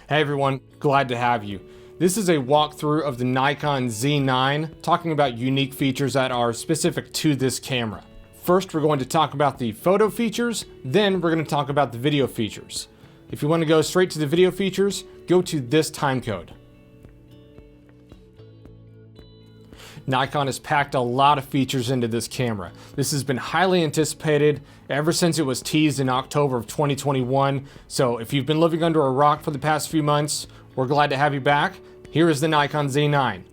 Hey everyone, glad to have you. This is a walkthrough of the Nikon Z9, talking about unique features that are specific to this camera. First, we're going to talk about the photo features, then we're going to talk about the video features. If you want to go straight to the video features, go to this timecode. Nikon has packed a lot of features into this camera. This has been highly anticipated ever since it was teased in October of 2021. So if you've been living under a rock for the past few months, we're glad to have you back. Here is the Nikon Z9.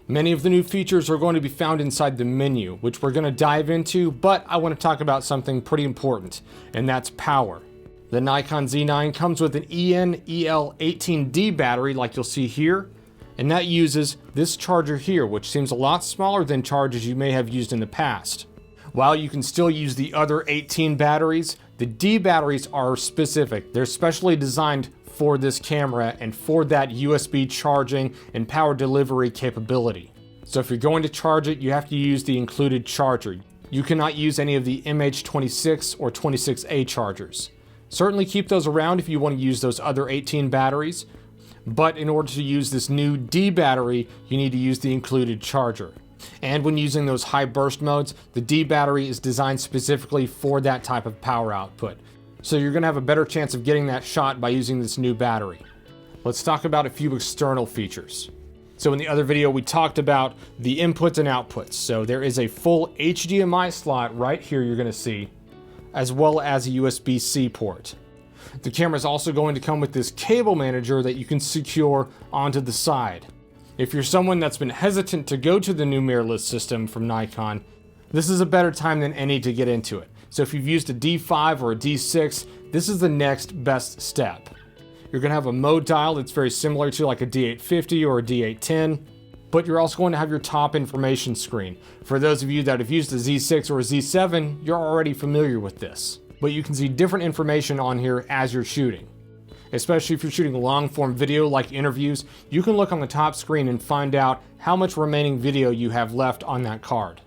Many of the new features are going to be found inside the menu, which we're going to dive into, but I want to talk about something pretty important, and that's power. The Nikon Z9 comes with an EN-EL18D battery like you'll see here, and that uses this charger here, which seems a lot smaller than chargers you may have used in the past. While you can still use the other 18 batteries, the D batteries are specific. They're specially designed for this camera and for that USB charging and power delivery capability. So if you're going to charge it, you have to use the included charger. You cannot use any of the MH26 or 26A chargers. Certainly keep those around if you want to use those other 18 batteries, but in order to use this new D battery, you need to use the included charger. And when using those high burst modes, the D battery is designed specifically for that type of power output. So you're going to have a better chance of getting that shot by using this new battery. Let's talk about a few external features. So in the other video, we talked about the inputs and outputs. So there is a full HDMI slot right here you're going to see, as well as a USB-C port. The camera is also going to come with this cable manager that you can secure onto the side. If you're someone that's been hesitant to go to the new mirrorless system from Nikon, this is a better time than any to get into it. So if you've used a D5 or a D6, this is the next best step. You're going to have a mode dial that's very similar to like a D850 or a D810, but you're also going to have your top information screen. For those of you that have used a Z6 or a Z7, you're already familiar with this. But you can see different information on here as you're shooting. Especially if you're shooting long form video like interviews, you can look on the top screen and find out how much remaining video you have left on that card.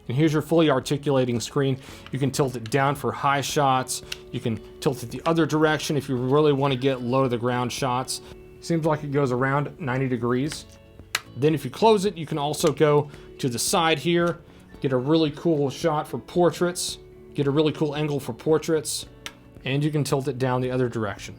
And here's your fully articulating screen. You can tilt it down for high shots. You can tilt it the other direction if you really want to get low to the ground shots. Seems like it goes around 90 degrees. Then if you close it, you can also go to the side here, get a really cool shot for portraits, get a really cool angle for portraits, and you can tilt it down the other direction.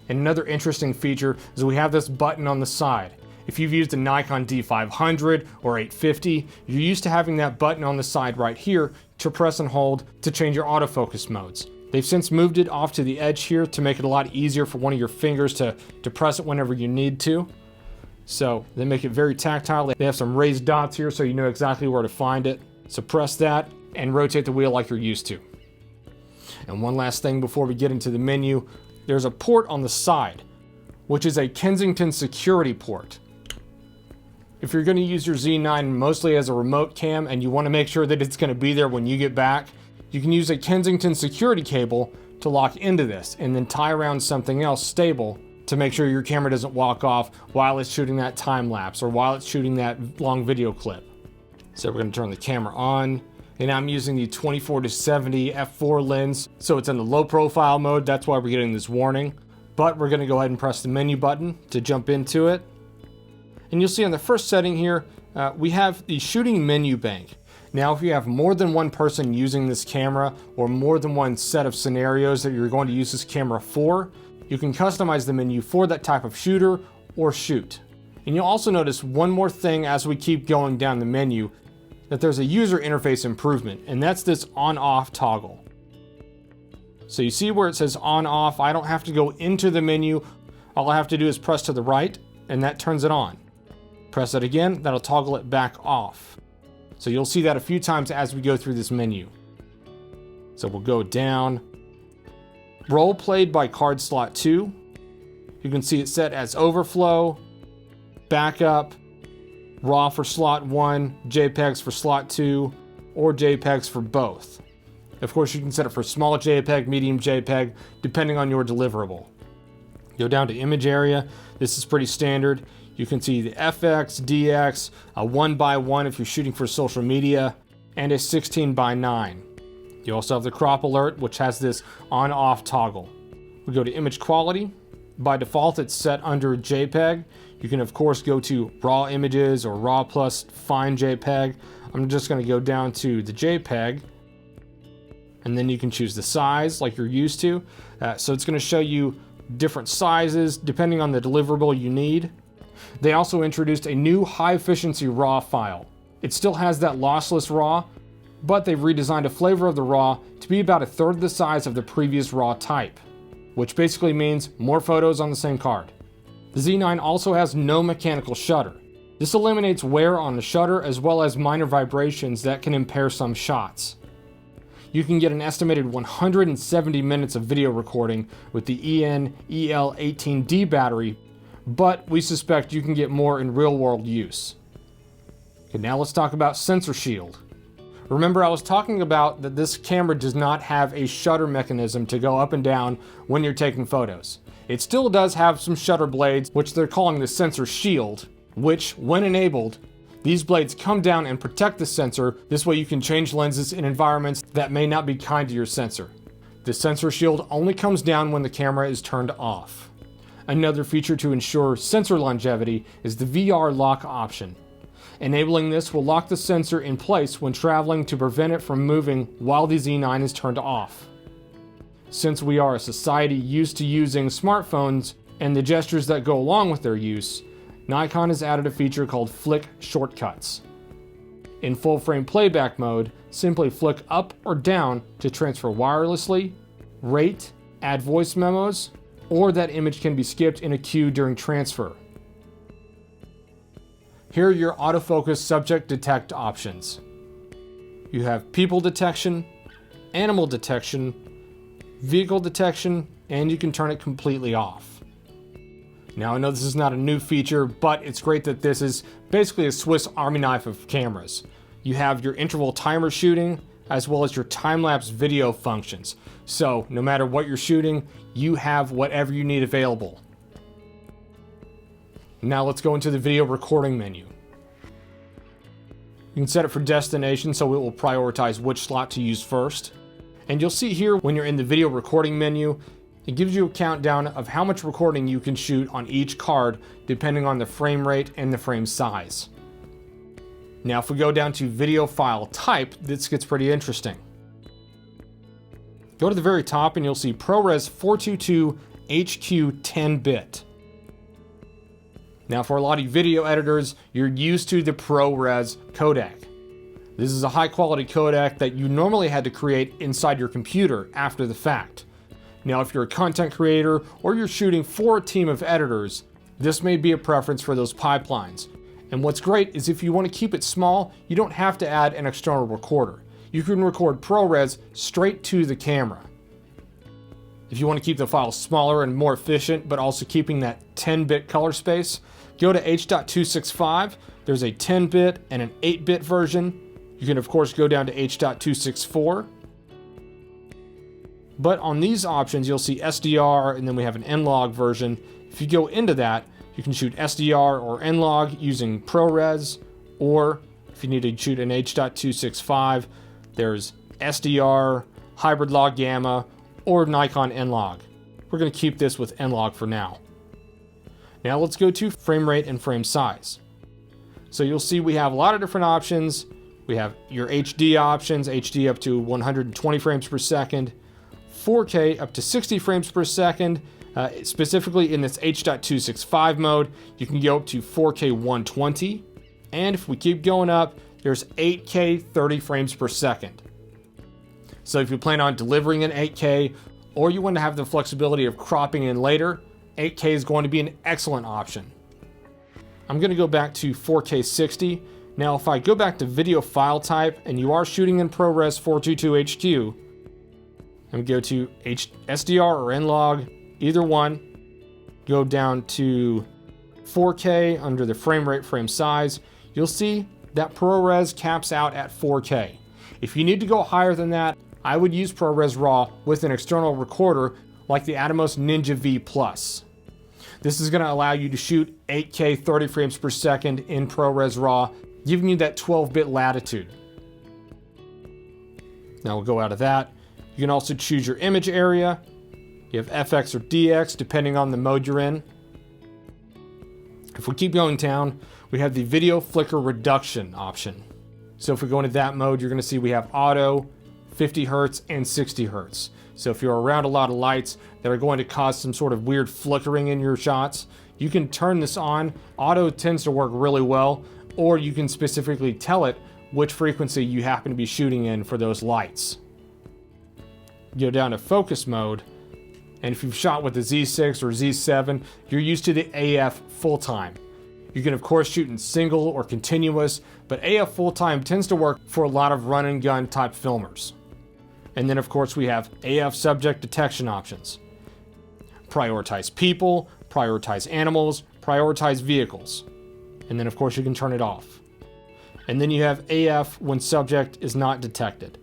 And another interesting feature is we have this button on the side. If you've used a Nikon D500 or 850, you're used to having that button on the side right here to press and hold to change your autofocus modes. They've since moved it off to the edge here to make it a lot easier for one of your fingers to press it whenever you need to. So they make it very tactile. They have some raised dots here so you know exactly where to find it. So press that and rotate the wheel like you're used to. And one last thing before we get into the menu, there's a port on the side, which is a Kensington security port. If you're going to use your Z9 mostly as a remote cam and you want to make sure that it's going to be there when you get back, you can use a Kensington security cable to lock into this and then tie around something else stable to make sure your camera doesn't walk off while it's shooting that time lapse or while it's shooting that long video clip. So we're going to turn the camera on, and I'm using the 24-70 f4 lens, so it's in the low profile mode. That's why we're getting this warning. But we're going to go ahead and press the menu button to jump into it. And you'll see on the first setting here, we have the shooting menu bank. Now, if you have more than one person using this camera or more than one set of scenarios that you're going to use this camera for, you can customize the menu for that type of shooter or shoot. And you'll also notice one more thing as we keep going down the menu, that there's a user interface improvement, and that's this on-off toggle. So you see where it says on-off, I don't have to go into the menu. All I have to do is press to the right, and that turns it on. Press it again, that'll toggle it back off. So you'll see that a few times as we go through this menu. So we'll go down. Role played by card slot 2. You can see it set as overflow, backup, RAW for slot 1, JPEGs for slot 2, or JPEGs for both. Of course, you can set it for small JPEG, medium JPEG, depending on your deliverable. Go down to image area. This is pretty standard. You can see the FX, DX, a 1x1 if you're shooting for social media, and a 16:9. You also have the crop alert, which has this on-off toggle. We go to image quality. By default, it's set under JPEG. You can, of course, go to RAW images or RAW plus fine JPEG. I'm just going to go down to the JPEG, and then you can choose the size like you're used to. So it's going to show you different sizes depending on the deliverable you need. They also introduced a new high-efficiency RAW file. It still has that lossless RAW, but they've redesigned a flavor of the RAW to be about a third the size of the previous RAW type, which basically means more photos on the same card. The Z9 also has no mechanical shutter. This eliminates wear on the shutter as well as minor vibrations that can impair some shots. You can get an estimated 170 minutes of video recording with the EN-EL18D battery, but we suspect you can get more in real-world use. Okay, now let's talk about sensor shield. Remember, I was talking about that this camera does not have a shutter mechanism to go up and down when you're taking photos. It still does have some shutter blades, which they're calling the sensor shield, which, when enabled, these blades come down and protect the sensor. This way you can change lenses in environments that may not be kind to your sensor. The sensor shield only comes down when the camera is turned off. Another feature to ensure sensor longevity is the VR lock option. Enabling this will lock the sensor in place when traveling to prevent it from moving while the Z9 is turned off. Since we are a society used to using smartphones and the gestures that go along with their use, Nikon has added a feature called Flick Shortcuts. In full-frame playback mode, simply flick up or down to transfer wirelessly, rate, add voice memos, or that image can be skipped in a queue during transfer. Here are your autofocus subject detect options. You have people detection, animal detection, vehicle detection, and you can turn it completely off. Now, I know this is not a new feature, but it's great that this is basically a Swiss Army knife of cameras. You have your interval timer shooting, as well as your time-lapse video functions. So, no matter what you're shooting, you have whatever you need available. Now let's go into the video recording menu. You can set it for destination, so it will prioritize which slot to use first. And you'll see here when you're in the video recording menu, it gives you a countdown of how much recording you can shoot on each card depending on the frame rate and the frame size. Now if we go down to video file type, this gets pretty interesting. Go to the very top and you'll see ProRes 422 HQ 10-bit. Now for a lot of you video editors, you're used to the ProRes codec. This is a high quality codec that you normally had to create inside your computer after the fact. Now if you're a content creator or you're shooting for a team of editors, this may be a preference for those pipelines. And what's great is if you want to keep it small, you don't have to add an external recorder. You can record ProRes straight to the camera. If you want to keep the file smaller and more efficient, but also keeping that 10-bit color space, go to H.265. There's a 10-bit and an 8-bit version. You can, of course, go down to H.264. But on these options, you'll see SDR, and then we have an N-Log version. If you go into that, you can shoot SDR or N-Log using ProRes, or if you need to shoot an H.265, there's SDR, Hybrid Log Gamma, or Nikon N-Log. We're going to keep this with N-Log for now. Now let's go to frame rate and frame size. So you'll see we have a lot of different options. We have your HD options, HD up to 120 frames per second, 4K up to 60 frames per second. Specifically in this H.265 mode, you can go up to 4K 120. And if we keep going up, there's 8K 30 frames per second. So if you plan on delivering an 8K, or you want to have the flexibility of cropping in later, 8K is going to be an excellent option. I'm going to go back to 4K 60. Now if I go back to video file type and you are shooting in ProRes 422 HQ, and go to SDR or N-Log, either one, go down to 4K under the frame rate, frame size, you'll see that ProRes caps out at 4K. If you need to go higher than that, I would use ProRes RAW with an external recorder like the Atomos Ninja V Plus. This is going to allow you to shoot 8K 30 frames per second in ProRes RAW, giving you that 12-bit latitude. Now we'll go out of that. You can also choose your image area. You have FX or DX depending on the mode you're in. If we keep going down, we have the video flicker reduction option. So if we go into that mode, you're going to see we have auto, 50 Hertz, and 60 Hertz. So if you're around a lot of lights that are going to cause some sort of weird flickering in your shots, you can turn this on. Auto tends to work really well, or you can specifically tell it which frequency you happen to be shooting in for those lights. Go down to focus mode, and if you've shot with the Z6 or Z7, you're used to the AF full-time. You can of course shoot in single or continuous, but AF full-time tends to work for a lot of run and gun type filmers. And then of course we have AF subject detection options. Prioritize people, prioritize animals, prioritize vehicles. And then of course you can turn it off. And then you have AF when subject is not detected.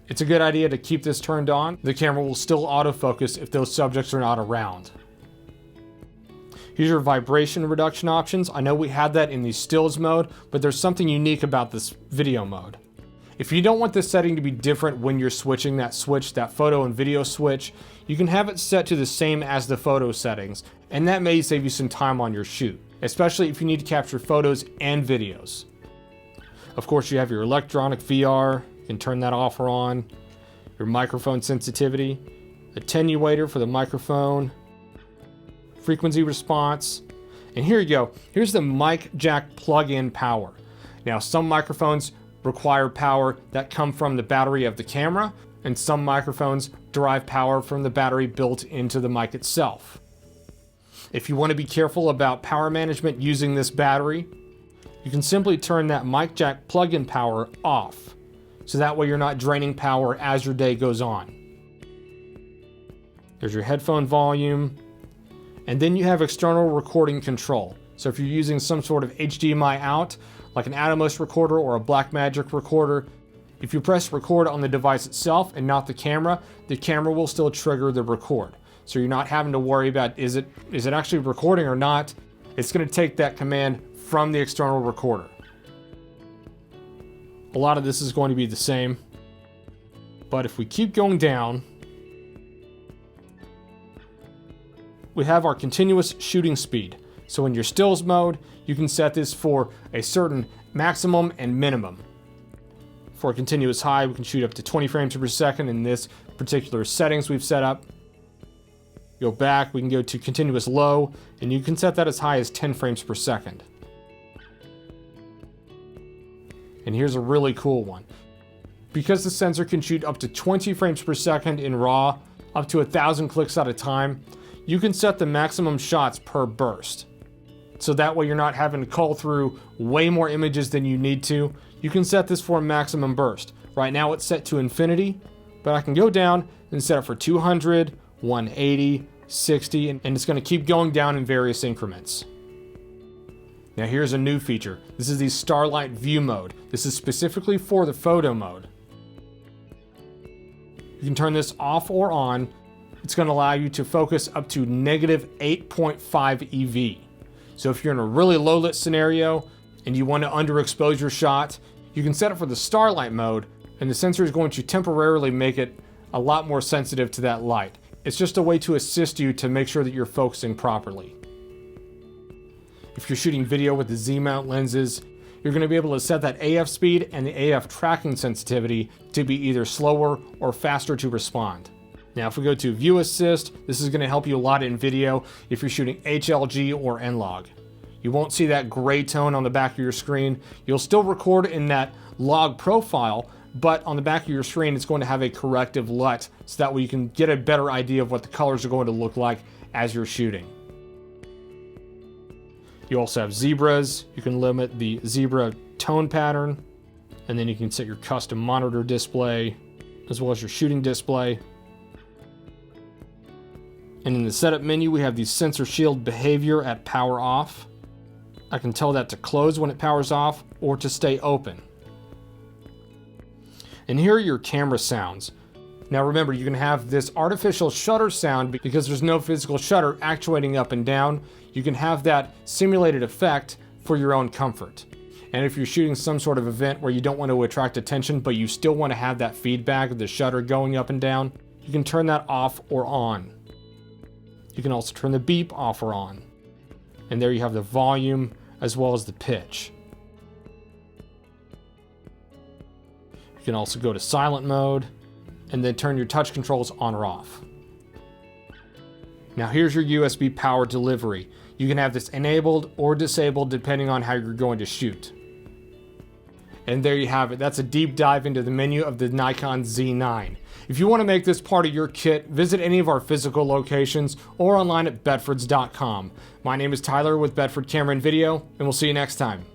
It's a good idea to keep this turned on. The camera will still autofocus if those subjects are not around. Here's your vibration reduction options. I know we had that in the stills mode, but there's something unique about this video mode. If you don't want this setting to be different when you're switching that switch, that photo and video switch, you can have it set to the same as the photo settings, and that may save you some time on your shoot, especially if you need to capture photos and videos. Of course, you have your electronic VR, you can turn that off or on, your microphone sensitivity, attenuator for the microphone, frequency response, and here you go. Here's the mic jack plug-in power. Now, some microphones require power that come from the battery of the camera, and some microphones derive power from the battery built into the mic itself. If you want to be careful about power management using this battery, you can simply turn that mic jack plug-in power off, so that way you're not draining power as your day goes on. There's your headphone volume, and then you have external recording control. So if you're using some sort of HDMI out, like an Atomos recorder or a Blackmagic recorder, if you press record on the device itself and not the camera will still trigger the record. So you're not having to worry about is it actually recording or not. It's going to take that command from the external recorder. A lot of this is going to be the same, but if we keep going down, we have our continuous shooting speed. So in your stills mode, you can set this for a certain maximum and minimum. For a continuous high, we can shoot up to 20 frames per second in this particular settings we've set up. Go back, we can go to continuous low, and you can set that as high as 10 frames per second. And here's a really cool one. Because the sensor can shoot up to 20 frames per second in RAW, up to 1,000 clicks at a time, you can set the maximum shots per burst. So that way you're not having to cull through way more images than you need to. You can set this for a maximum burst. Right now it's set to infinity, but I can go down and set it for 200, 180, 60, and it's going to keep going down in various increments. Now here's a new feature. This is the Starlight view mode. This is specifically for the photo mode. You can turn this off or on. It's going to allow you to focus up to negative 8.5 EV. So if you're in a really low lit scenario and you want to underexpose your shot, you can set it for the Starlight mode, and the sensor is going to temporarily make it a lot more sensitive to that light. It's just a way to assist you to make sure that you're focusing properly. If you're shooting video with the Z-mount lenses, you're going to be able to set that AF speed and the AF tracking sensitivity to be either slower or faster to respond. Now if we go to View Assist, this is going to help you a lot in video if you're shooting HLG or N-Log. You won't see that gray tone on the back of your screen. You'll still record in that log profile, but on the back of your screen it's going to have a corrective LUT, so that way you can get a better idea of what the colors are going to look like as you're shooting. You also have zebras. You can limit the zebra tone pattern, and then you can set your custom monitor display as well as your shooting display. And in the setup menu, we have the sensor shield behavior at power off. I can tell that to close when it powers off or to stay open. And here are your camera sounds. Now remember, you can have this artificial shutter sound because there's no physical shutter actuating up and down. You can have that simulated effect for your own comfort. And if you're shooting some sort of event where you don't want to attract attention, but you still want to have that feedback of the shutter going up and down, you can turn that off or on. You can also turn the beep off or on. And there you have the volume as well as the pitch. You can also go to silent mode and then turn your touch controls on or off. Now here's your USB power delivery. You can have this enabled or disabled depending on how you're going to shoot. And there you have it. That's a deep dive into the menu of the Nikon Z9. If you want to make this part of your kit, visit any of our physical locations or online at bedfords.com. My name is Tyler with Bedford Camera and Video, and we'll see you next time.